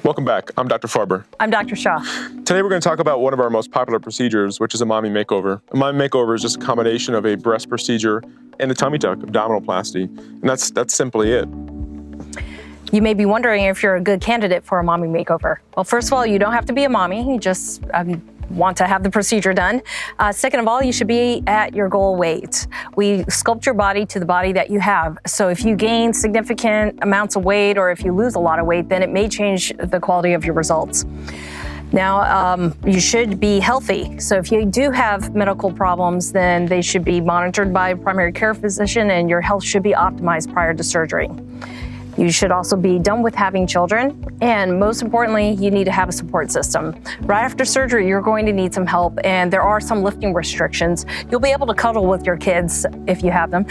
Welcome back. I'm Dr. Farber. I'm Dr. Shah. Today we're going to talk about one of our most popular procedures, which is a mommy makeover. A mommy makeover is just a combination of a breast procedure and a tummy tuck, abdominoplasty, and that's simply it. You may be wondering if you're a good candidate for a mommy makeover. Well, first of all, you don't have to be a mommy. You just want to have the procedure done. Second of all, you should be at your goal weight. We sculpt your body to the body that you have. So if you gain significant amounts of weight or if you lose a lot of weight, then it may change the quality of your results. Now, you should be healthy. So if you do have medical problems, then they should be monitored by a primary care physician and your health should be optimized prior to surgery. You should also be done with having children, and most importantly, you need to have a support system. Right after surgery, you're going to need some help, and there are some lifting restrictions. You'll be able to cuddle with your kids if you have them,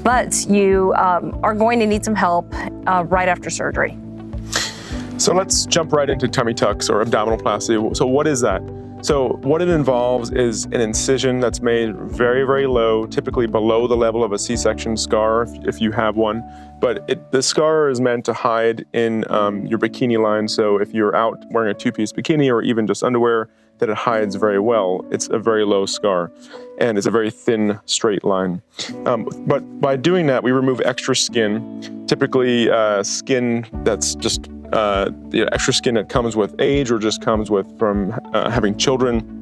but you are going to need some help right after surgery. So let's jump right into tummy tucks or abdominoplasty. So what is that? So what it involves is an incision that's made very, very low, typically below the level of a C-section scar if you have one. But the scar is meant to hide in your bikini line. So if you're out wearing a two-piece bikini or even just underwear, that it hides very well. It's a very low scar and it's a very thin, straight line. But by doing that, we remove extra skin, typically skin that's just the extra skin that comes with age or just comes from having children,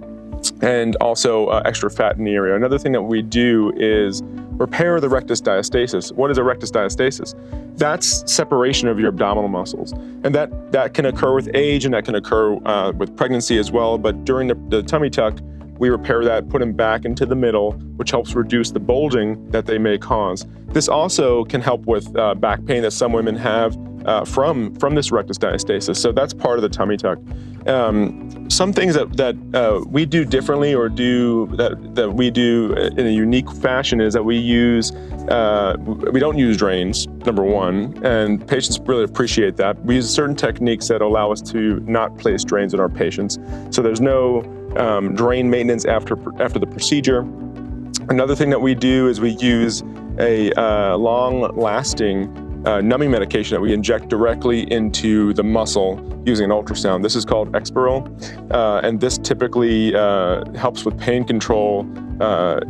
and also extra fat in the area. Another thing that we do is repair the rectus diastasis. What is a rectus diastasis? That's separation of your abdominal muscles. And that can occur with age and that can occur with pregnancy as well. But during the tummy tuck, we repair that, put them back into the middle, which helps reduce the bulging that they may cause. This also can help with back pain that some women have from this rectus diastasis. So that's part of the tummy tuck. Some things that we do differently or that we do in a unique fashion is that we don't use drains, number one, and patients really appreciate that. We use certain techniques that allow us to not place drains in our patients. So there's no drain maintenance after the procedure. Another thing that we do is we use a long-lasting numbing medication that we inject directly into the muscle using an ultrasound. This is called Exparil, and this typically helps with pain control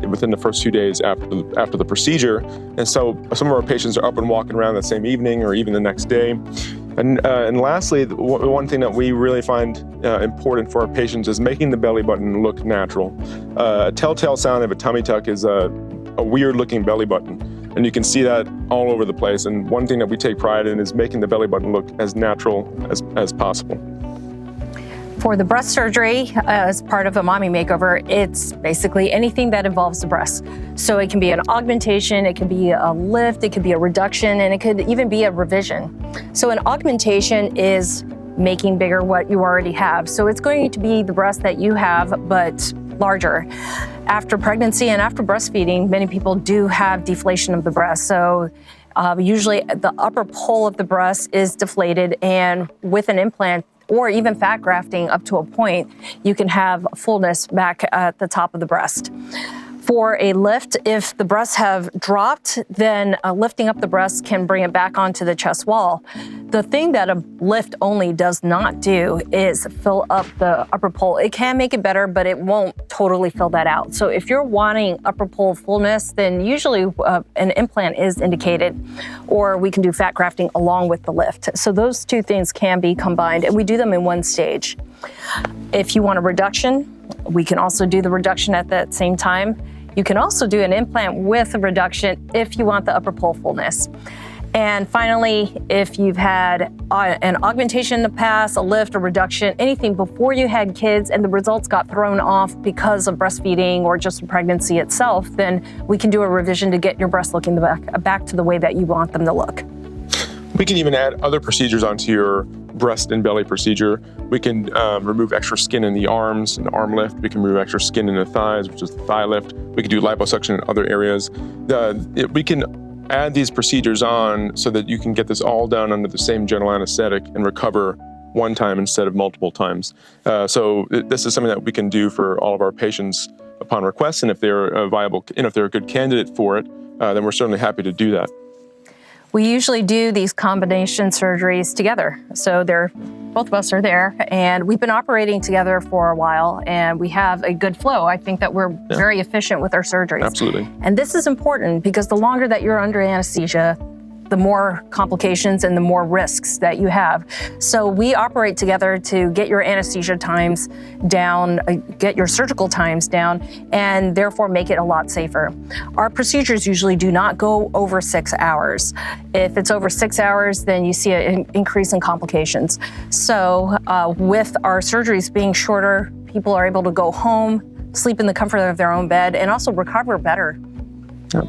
within the first few days after the procedure. And so some of our patients are up and walking around that same evening or even the next day. And lastly, one thing that we really find important for our patients is making the belly button look natural. A telltale sign of a tummy tuck is a weird-looking belly button. And you can see that all over the place. And one thing that we take pride in is making the belly button look as natural as possible. For the breast surgery, as part of a mommy makeover, it's basically anything that involves the breast. So it can be an augmentation, it can be a lift, it could be a reduction, and it could even be a revision. So an augmentation is making bigger what you already have. So it's going to be the breast that you have, but larger. After pregnancy and after breastfeeding, many people do have deflation of the breast. So usually the upper pole of the breast is deflated, and with an implant or even fat grafting up to a point, you can have fullness back at the top of the breast. For a lift, if the breasts have dropped, then lifting up the breast can bring it back onto the chest wall. The thing that a lift only does not do is fill up the upper pole. It can make it better, but it won't totally fill that out. So if you're wanting upper pole fullness, then usually an implant is indicated, or we can do fat grafting along with the lift. So those two things can be combined, and we do them in one stage. If you want a reduction, we can also do the reduction at that same time. You can also do an implant with a reduction if you want the upper pole fullness. And finally, if you've had an augmentation in the past, a lift, a reduction, anything before you had kids and the results got thrown off because of breastfeeding or just pregnancy itself, then we can do a revision to get your breasts looking back to the way that you want them to look. We can even add other procedures onto your breast and belly procedure. We can remove extra skin in the arms, an arm lift. We can remove extra skin in the thighs, which is the thigh lift. We can do liposuction in other areas. We can add these procedures on so that you can get this all done under the same general anesthetic and recover one time instead of multiple times. So this is something that we can do for all of our patients upon request, and if they're a good candidate for it, then we're certainly happy to do that. We usually do these combination surgeries together. So both of us are there, and we've been operating together for a while, and we have a good flow. I think that we're very efficient with our surgeries. Absolutely. And this is important because the longer that you're under anesthesia, the more complications and the more risks that you have. So we operate together to get your anesthesia times down, get your surgical times down, and therefore make it a lot safer. Our procedures usually do not go over 6 hours. If it's over 6 hours, then you see an increase in complications. So with our surgeries being shorter, people are able to go home, sleep in the comfort of their own bed, and also recover better. Yeah.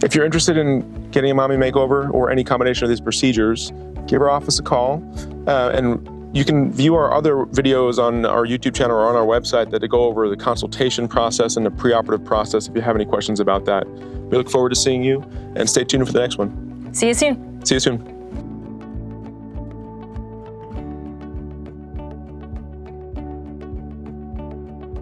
If you're interested in getting a mommy makeover or any combination of these procedures, give our office a call. And you can view our other videos on our YouTube channel or on our website that go over the consultation process and the preoperative process if you have any questions about that. We look forward to seeing you, and stay tuned for the next one. See you soon. See you soon.